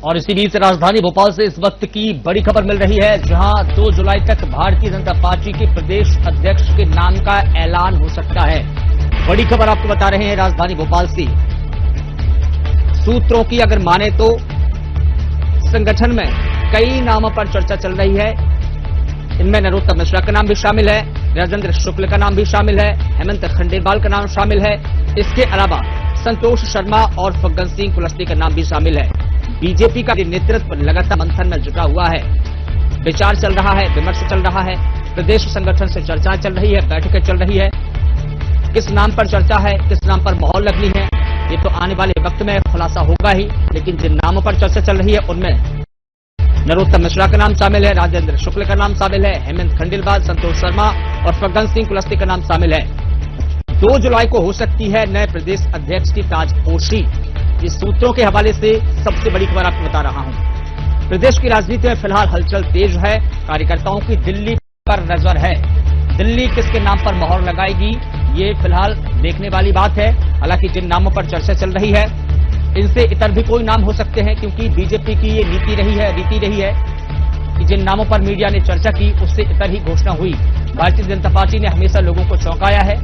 और इसी बीच राजधानी भोपाल से इस वक्त की बड़ी खबर मिल रही है, जहां 2 जुलाई तक भारतीय जनता पार्टी के प्रदेश अध्यक्ष के नाम का ऐलान हो सकता है। बड़ी खबर आपको बता रहे हैं राजधानी भोपाल से। सूत्रों की अगर माने तो संगठन में कई नामों पर चर्चा चल रही है। इनमें नरोत्तम मिश्रा का नाम भी शामिल है, राजेंद्र शुक्ल का नाम भी शामिल है, हेमंत खंडेलवाल का नाम शामिल है। इसके अलावा संतोष शर्मा और फग्गन सिंह कुलस्ते का नाम भी शामिल है। बीजेपी का नेतृत्व लगातार मंथन में जुटा हुआ है। विचार चल रहा है, विमर्श चल रहा है, प्रदेश संगठन से चर्चा चल रही है, बैठकें चल रही है। किस नाम पर चर्चा है, किस नाम पर मोहर लगनी है, ये तो आने वाले वक्त में खुलासा होगा ही। लेकिन जिन नामों पर चर्चा चल रही है उनमें नरोत्तम मिश्रा का नाम शामिल है, राजेंद्र शुक्ल का नाम शामिल है, हेमंत खंडेलवाल, संतोष शर्मा और फग्गन सिंह कुलस्ते का नाम शामिल है। 2 जुलाई को हो सकती है नए प्रदेश अध्यक्ष की ताजपोशी। इस सूत्रों के हवाले से सबसे बड़ी खबर आपको बता रहा हूं। प्रदेश की राजनीति में फिलहाल हलचल तेज है। कार्यकर्ताओं की दिल्ली पर नजर है। दिल्ली किसके नाम पर मोहर लगाएगी, ये फिलहाल देखने वाली बात है। हालांकि जिन नामों पर चर्चा चल रही है इनसे इतर भी कोई नाम हो सकते हैं, क्योंकि बीजेपी की ये रीति रही है कि जिन नामों पर मीडिया ने चर्चा की उससे इतर ही घोषणा हुई। भारतीय जनता पार्टी ने हमेशा लोगों को चौंकाया है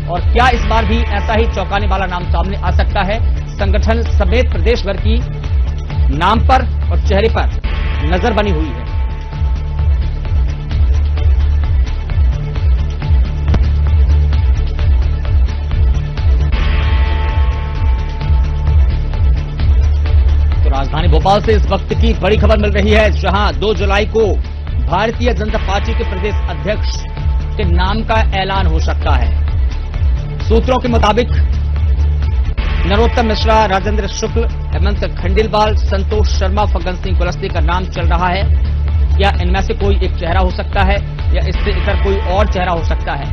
और क्या इस बार भी ऐसा ही चौंकाने वाला नाम सामने आ सकता है। संगठन समेत प्रदेश भर की नाम पर और चेहरे पर नजर बनी हुई है। तो राजधानी भोपाल से इस वक्त की बड़ी खबर मिल रही है, जहां 2 जुलाई को भारतीय जनता पार्टी के प्रदेश अध्यक्ष के नाम का ऐलान हो सकता है। सूत्रों के मुताबिक नरोत्तम मिश्रा, राजेंद्र शुक्ल, हेमंत खंडेलवाल, संतोष शर्मा, फग्गन सिंह कुलस्ते का नाम चल रहा है। या इनमें से कोई एक चेहरा हो सकता है या इससे इतर कोई और चेहरा हो सकता है।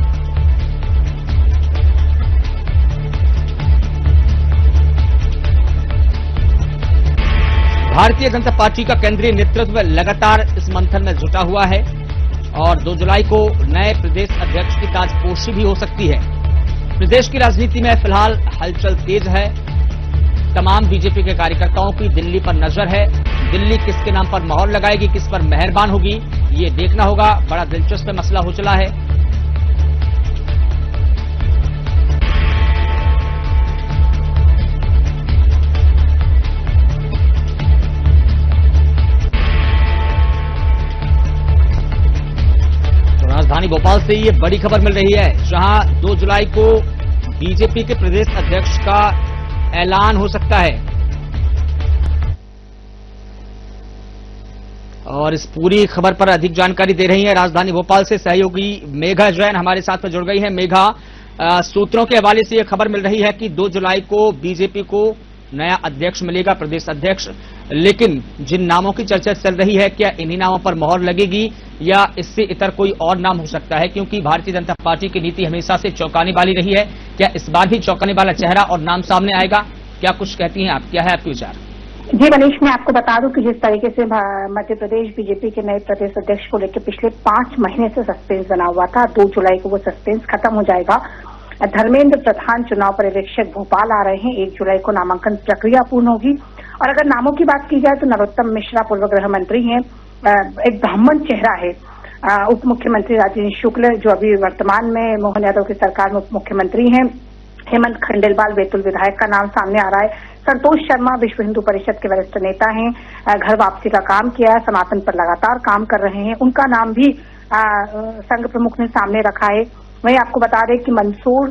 भारतीय जनता पार्टी का केंद्रीय नेतृत्व लगातार इस मंथन में जुटा हुआ है और 2 जुलाई को नए प्रदेश अध्यक्ष की ताजपोशी भी हो सकती है। प्रदेश की राजनीति में फिलहाल हलचल तेज है। तमाम बीजेपी के कार्यकर्ताओं की दिल्ली पर नजर है। दिल्ली किसके नाम पर मोहर लगाएगी, किस पर मेहरबान होगी, ये देखना होगा। बड़ा दिलचस्प मसला हो चला है। राजधानी भोपाल से ये बड़ी खबर मिल रही है, जहां 2 जुलाई को बीजेपी के प्रदेश अध्यक्ष का ऐलान हो सकता है। और इस पूरी खबर पर अधिक जानकारी दे रही है राजधानी भोपाल से सहयोगी मेघा जैन हमारे साथ में जुड़ गई है। मेघा, सूत्रों के हवाले से यह खबर मिल रही है कि 2 जुलाई को बीजेपी को नया अध्यक्ष मिलेगा, प्रदेश अध्यक्ष। लेकिन जिन नामों की चर्चा चल रही है, क्या इन्हीं नामों पर मोहर लगेगी या इससे इतर कोई और नाम हो सकता है? क्योंकि भारतीय जनता पार्टी की नीति हमेशा से चौंकाने वाली रही है। क्या इस बार भी चौंकाने वाला चेहरा और नाम सामने आएगा? क्या कुछ कहती हैं आप, क्या है आपके विचार? जी मनीष, मैं आपको बता दूं कि जिस तरीके से मध्य प्रदेश बीजेपी के नए प्रदेश अध्यक्ष को लेकर पिछले 5 महीने से सस्पेंस बना हुआ था, 2 जुलाई को वो सस्पेंस खत्म हो जाएगा। धर्मेंद्र प्रधान चुनाव पर्यवेक्षक भोपाल आ रहे हैं। 1 जुलाई को नामांकन प्रक्रिया पूर्ण होगी। और अगर नामों की बात की जाए तो नरोत्तम मिश्रा पूर्व गृह मंत्री हैं, एक ब्राह्मण चेहरा है। उप मुख्यमंत्री राजेंद्र शुक्ल जो अभी वर्तमान में मोहन यादव की सरकार में उप मुख्यमंत्री हैं। हेमंत खंडेलवाल बैतूल विधायक का नाम सामने आ रहा है। संतोष शर्मा विश्व हिंदू परिषद के वरिष्ठ नेता हैं, घर वापसी का काम किया है, सनातन पर लगातार काम कर रहे हैं। उनका नाम भी संघ प्रमुख ने सामने रखा है। वहीं आपको बता दें कि मंदसौर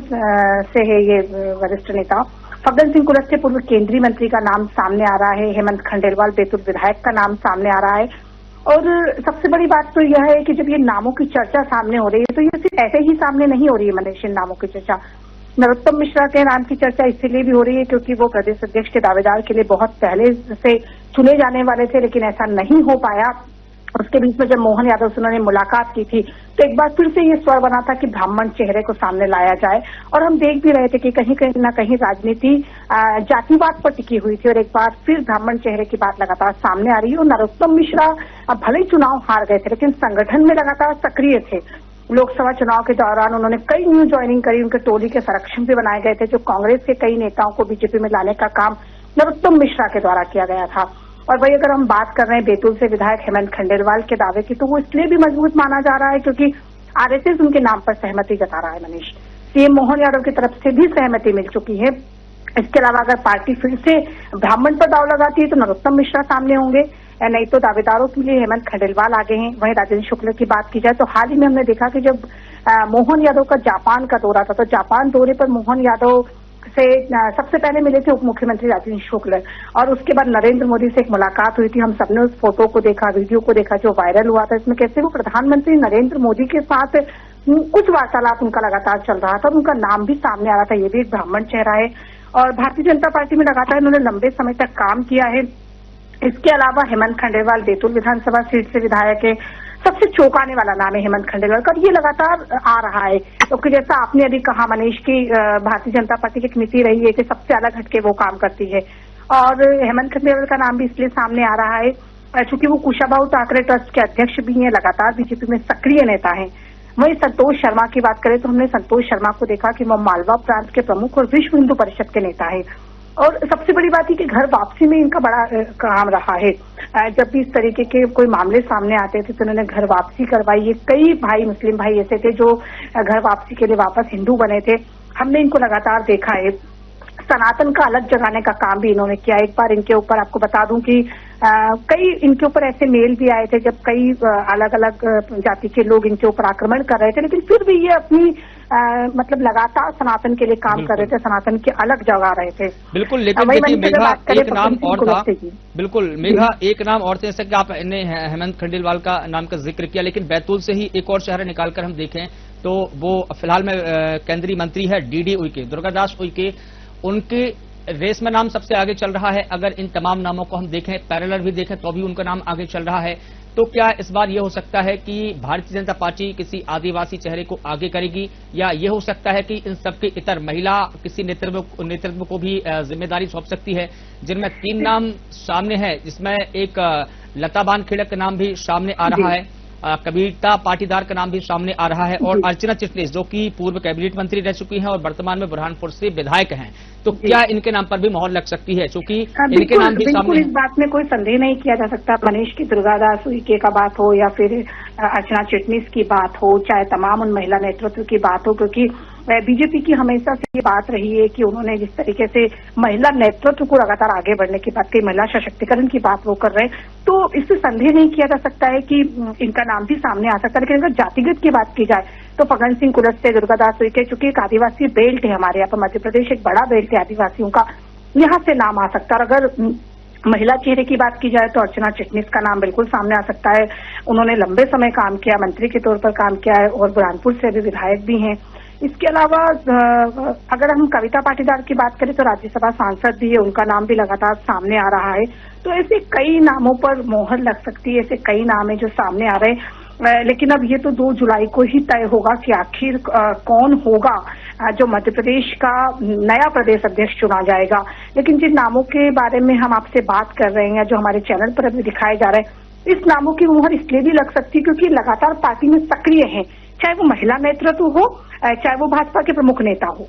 से है ये वरिष्ठ नेता। फग्गन सिंह कुलस्ते पूर्व केंद्रीय मंत्री का नाम सामने आ रहा है। हेमंत खंडेलवाल बैतूल विधायक का नाम सामने आ रहा है। और सबसे बड़ी बात तो यह है कि जब ये नामों की चर्चा सामने हो रही है तो ये सिर्फ ऐसे ही सामने नहीं हो रही है मनीष। नामों की चर्चा, नरोत्तम मिश्रा के नाम की चर्चा इसलिए भी हो रही है क्योंकि वो प्रदेश अध्यक्ष के दावेदार के लिए बहुत पहले से चुने जाने वाले थे, लेकिन ऐसा नहीं हो पाया। उसके बीच में जब मोहन यादव से उन्होंने मुलाकात की थी तो एक बार फिर से ये स्वर बना था कि ब्राह्मण चेहरे को सामने लाया जाए। और हम देख भी रहे थे कि कहीं कहीं ना कहीं राजनीति जातिवाद पर टिकी हुई थी और एक बार फिर ब्राह्मण चेहरे की बात लगातार सामने आ रही है। और नरोत्तम मिश्रा भले ही चुनाव हार गए थे लेकिन संगठन में लगातार सक्रिय थे। लोकसभा चुनाव के दौरान उन्होंने कई न्यू ज्वाइनिंग करी, उनके टोली के संरक्षण भी बनाए गए थे। जो कांग्रेस के कई नेताओं को बीजेपी में लाने का काम नरोत्तम मिश्रा के द्वारा किया गया था। और वही अगर हम बात कर रहे हैं बैतूल से विधायक हेमंत खंडेलवाल के दावे की, तो वो इसलिए भी मजबूत माना जा रहा है क्योंकि आरएसएस उनके नाम पर सहमति जता रहा है। मनीष, सीएम मोहन यादव की तरफ से भी सहमति मिल चुकी है। इसके अलावा अगर पार्टी फिर से ब्राह्मण पर दाव लगाती है तो नरोत्तम मिश्रा सामने होंगे, नहीं तो दावेदारों के लिए हेमंत खंडेलवाल आगे हैं। वहीं राजेंद्र शुक्ल की बात की जाए तो हाल ही में हमने देखा कि जब मोहन यादव का जापान का दौरा था, तो जापान दौरे पर मोहन यादव से सबसे पहले मिले थे उप मुख्यमंत्री राजेंद्र शुक्ल, और उसके बाद नरेंद्र मोदी से एक मुलाकात हुई थी। हम सबने उस फोटो को देखा, वीडियो को देखा जो वायरल हुआ था। इसमें कैसे वो प्रधानमंत्री नरेंद्र मोदी के साथ कुछ वार्तालाप उनका लगातार चल रहा था और उनका नाम भी सामने आ रहा था। ये भी एक ब्राह्मण चेहरा है और भारतीय जनता पार्टी में लगातार इन्होंने लंबे समय तक काम किया है। इसके अलावा हेमंत खंडेलवाल बैतूल विधानसभा सीट से विधायक है। सबसे चौंकाने वाला नाम है हेमंत खंडेलवाल का, ये लगातार आ रहा है क्योंकि जैसा आपने अभी कहा मनीष की भारतीय जनता पार्टी की एक नीति रही है कि सबसे अलग हटके वो काम करती है, और हेमंत खंडेलवाल का नाम भी इसलिए सामने आ रहा है चूंकि वो कुशाभाऊ ठाकरे ट्रस्ट के अध्यक्ष भी हैं, लगातार बीजेपी में सक्रिय नेता हैं। वहीं संतोष शर्मा की बात करें तो हमने संतोष शर्मा को देखा कि वो मालवा प्रांत के प्रमुख और विश्व हिंदू परिषद के नेता है, और सबसे बड़ी बात है कि घर वापसी में इनका बड़ा काम रहा है। जब भी इस तरीके के कोई मामले सामने आते थे तो उन्होंने घर वापसी करवाई है। कई भाई मुस्लिम भाई ऐसे थे जो घर वापसी के लिए वापस हिंदू बने थे, हमने इनको लगातार देखा है। सनातन का अलग जगाने का काम भी इन्होंने किया। एक बार इनके ऊपर आपको बता दूं कि कई इनके ऊपर ऐसे मेल भी आए थे जब कई अलग अलग जाति के लोग इनके ऊपर आक्रमण कर रहे थे, लेकिन फिर भी ये अपनी मतलब लगातार सनातन के लिए काम कर रहे थे, सनातन के अलग जगा रहे थे। बिल्कुल, लेकिन देखिए मेघा एक नाम और था। बिल्कुल मेघा एक नाम और थे, जैसे कि आपने हेमंत खंडेलवाल का नाम का जिक्र किया, लेकिन बैतूल से ही एक और शहर निकालकर हम देखें तो वो फिलहाल में केंद्रीय मंत्री है डीडी उइके, दुर्गादास उइके, उनके रेस में नाम सबसे आगे चल रहा है। अगर इन तमाम नामों को हम देखें, पैरेलल भी देखें तो भी उनका नाम आगे चल रहा है। तो क्या इस बार ये हो सकता है कि भारतीय जनता पार्टी किसी आदिवासी चेहरे को आगे करेगी, या ये हो सकता है कि इन सबके इतर महिला किसी नेतृत्व को भी जिम्मेदारी सौंप सकती है, जिनमें 3 नाम सामने है, जिसमें एक लता बानखेड़े का नाम भी सामने आ रहा है, कबीरता पाटीदार का नाम भी सामने आ रहा है, और अर्चना चिटनिस जो कि पूर्व कैबिनेट मंत्री रह चुकी हैं और वर्तमान में बुरहानपुर से विधायक हैं। तो क्या इनके नाम पर भी मोहर लग सकती है, क्योंकि इनके नाम भी सामने? इस बात में कोई संदेह नहीं किया जा सकता। मनीष की दुर्गादास उइके का बात हो या फिर अर्चना चिटनिस की बात हो, चाहे तमाम उन महिला नेतृत्व की बात हो, क्योंकि बीजेपी की हमेशा से ये बात रही है कि उन्होंने जिस तरीके से महिला नेतृत्व को लगातार आगे बढ़ने की बात की, महिला सशक्तिकरण की बात वो कर रहे हैं, तो इससे संदेह नहीं किया जा सकता है कि इनका नाम भी सामने आ सकता है। लेकिन अगर जातिगत की बात की जाए तो फग्गन सिंह कुलस्ते, दुर्गादास उइके, चूंकि एक आदिवासी बेल्ट है हमारे यहाँ पर, मध्य प्रदेश एक बड़ा बेल्ट है आदिवासियों का, यहाँ से नाम आ सकता है। और अगर महिला चेहरे की बात की जाए तो अर्चना चिटनिस का नाम बिल्कुल सामने आ सकता है। उन्होंने लंबे समय काम किया, मंत्री के तौर पर काम किया है और बुरहानपुर से अभी विधायक भी हैं। इसके अलावा अगर हम कविता पाटीदार की बात करें तो राज्यसभा सांसद भी है, उनका नाम भी लगातार सामने आ रहा है। तो ऐसे कई नामों पर मोहर लग सकती है, ऐसे कई नाम है जो सामने आ रहे हैं। लेकिन अब ये तो 2 जुलाई को ही तय होगा कि आखिर कौन होगा जो मध्य प्रदेश का नया प्रदेश अध्यक्ष चुना जाएगा। लेकिन जिन नामों के बारे में हम आपसे बात कर रहे हैं, जो हमारे चैनल पर अभी दिखाए जा रहे हैं, इस नामों की मोहर इसलिए भी लग सकती है क्योंकि लगातार पार्टी में सक्रिय हैं, चाहे वो महिला नेतृत्व हो, चाहे वो भाजपा के प्रमुख नेता हो।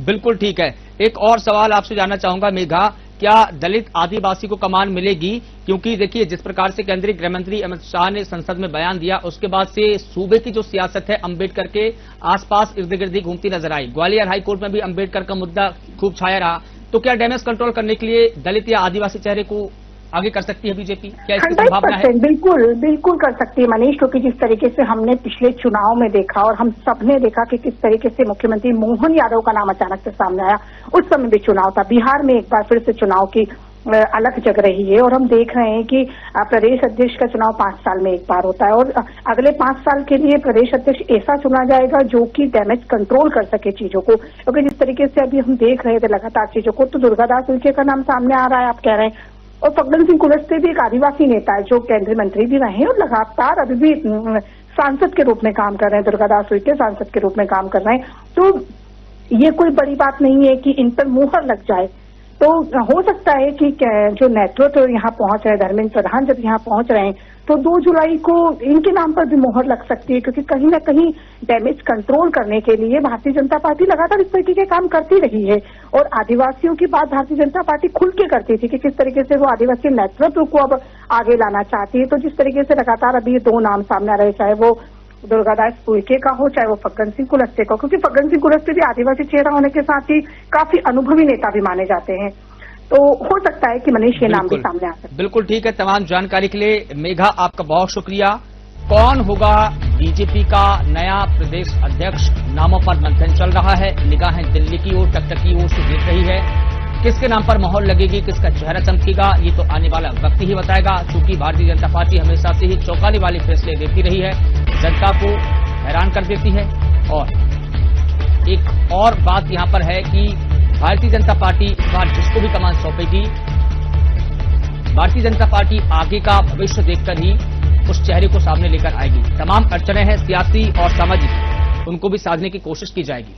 बिल्कुल ठीक है। एक और सवाल आपसे जानना चाहूंगा मेघा, क्या दलित आदिवासी को कमान मिलेगी? क्योंकि देखिए जिस प्रकार से केंद्रीय गृह मंत्री अमित शाह ने संसद में बयान दिया, उसके बाद से सूबे की जो सियासत है अंबेडकर के आसपास इर्द गिर्द ही घूमती नजर आई। ग्वालियर हाईकोर्ट में भी अंबेडकर का मुद्दा खूब छाया रहा। तो क्या डैमेज कंट्रोल करने के लिए दलित या आदिवासी चेहरे को आगे कर सकती है बीजेपी? क्या इसकी संभावना है? बिल्कुल कर सकती है मनीष, क्योंकि जिस तरीके से हमने पिछले चुनाव में देखा और हम सबने देखा कि किस तरीके से मुख्यमंत्री मोहन यादव का नाम अचानक से सामने आया, उस समय भी चुनाव था। बिहार में एक बार फिर से चुनाव की अलग जग रही है और हम देख रहे हैं कि प्रदेश अध्यक्ष का चुनाव 5 साल में एक बार होता है और अगले 5 साल के लिए प्रदेश अध्यक्ष ऐसा चुना जाएगा जो कि डैमेज कंट्रोल कर सके चीजों को। क्योंकि जिस तरीके से अभी हम देख रहे थे लगातार चीजों को, तो दुर्गादास उइके का नाम सामने आ रहा है, आप कह रहे हैं, और फग्गन सिंह कुलस्ते भी एक आदिवासी नेता है जो केंद्रीय मंत्री भी रहे हैं और लगातार अभी भी सांसद के रूप में काम कर रहे हैं। दुर्गादास उइके सांसद के रूप में काम कर रहे हैं। तो ये कोई बड़ी बात नहीं है कि इन पर मुहर लग जाए, तो हो सकता है कि जो नेतृत्व यहाँ पहुंच रहे, धर्मेंद्र प्रधान जब यहाँ पहुंच रहे हैं, तो 2 जुलाई को इनके नाम पर भी मोहर लग सकती है, क्योंकि कहीं ना कहीं डैमेज कंट्रोल करने के लिए भारतीय जनता पार्टी लगातार इस तरीके के काम करती रही है। और आदिवासियों की बात भारतीय जनता पार्टी खुल के करती थी कि किस तरीके से वो आदिवासी नेतृत्व को अब आगे लाना चाहती है। तो जिस तरीके से लगातार अभी ये 2 नाम सामने आ रहे, चाहे वो दुर्गादास उइके का हो, चाहे वो फग्गन सिंह कुलस्ते का, क्योंकि फग्गन सिंह कुलस्ते भी आदिवासी चेहरा होने के साथ ही काफी अनुभवी नेता भी माने जाते हैं। तो हो सकता है कि मनीष ये नाम भी सामने आ सकते हैं। बिल्कुल ठीक है। तमाम जानकारी के लिए मेघा आपका बहुत शुक्रिया। कौन होगा बीजेपी का नया प्रदेश अध्यक्ष, नामों पर मंथन चल रहा है, निगाहें दिल्ली की ओर, टकटक की ओर से देख रही है। किसके नाम पर मोहर लगेगी, किसका चेहरा चमकेगा, ये तो आने वाला वक्त ही बताएगा। चूंकि भारतीय जनता पार्टी हमेशा से ही चौंकाने वाले फैसले देती रही है, जनता को हैरान कर देती है। और एक और बात यहां पर है कि भारतीय जनता पार्टी इस बार जिसको भी कमान सौंपेगी, भारतीय जनता पार्टी आगे का भविष्य देखकर ही उस चेहरे को सामने लेकर आएगी। तमाम अड़चनें हैं सियासी और सामाजिक, उनको भी साधने की कोशिश की जाएगी।